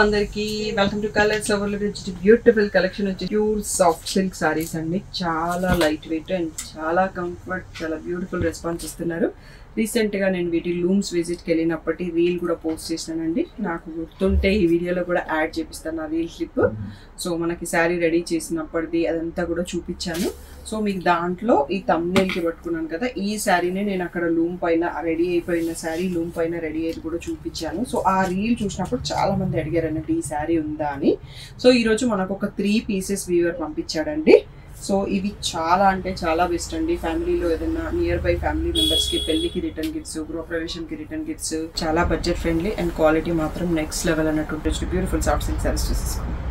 అందరికి welcome to colours overload వచ్చి beautiful collection వచ్చి ప్యూర్ సాఫ్ట్ సిల్క్ సారీస్ అండి. చాలా లైట్ వెయిట్ అండ్ చాలా కంఫర్ట్, చాలా బ్యూటిఫుల్ రెస్పాన్స్ ఇస్తున్నారు. రీసెంట్గా నేను వీటి లూమ్స్ విజిట్కి వెళ్ళినప్పటి రీల్ కూడా పోస్ట్ చేశానండి. నాకు గుర్తుంటే ఈ వీడియోలో కూడా యాడ్ చేపిస్తాను ఆ రీల్ క్లిప్. సో మనకి శారీ రెడీ చేసినప్పటిది అదంతా కూడా చూపించాను. సో మీకు దాంట్లో ఈ థంబ్నెయిల్కి పట్టుకున్నాను కదా, ఈ శారీని నేను అక్కడ లూమ్ పైన రెడీ అయిపోయిన శారీ లూమ్ పైన రెడీ అయ్యి కూడా చూపించాను. సో ఆ రీల్ చూసినప్పుడు చాలా మంది అడిగారు అన్నట్టు ఈ శారీ ఉందా అని. సో ఈరోజు మనకు ఒక 3 pieces వీవర్ పంపించాడండి. సో ఇవి చాలా అంటే చాలా బెస్ట్ అండి. ఫ్యామిలీలో ఏదైనా నియర్ బై ఫ్యామిలీ మెంబర్స్కి పెళ్లికి రిటర్న్ గిఫ్ట్స్, గృహప్రవేశంకి రిటర్న్ గిఫ్ట్స్, చాలా బడ్జెట్ ఫ్రెండ్లీ అండ్ క్వాలిటీ మాత్రం నెక్స్ట్ లెవెల్ అన్నట్టు ఉంటుంది. Beautiful soft silk saris చూసేసుకోండి.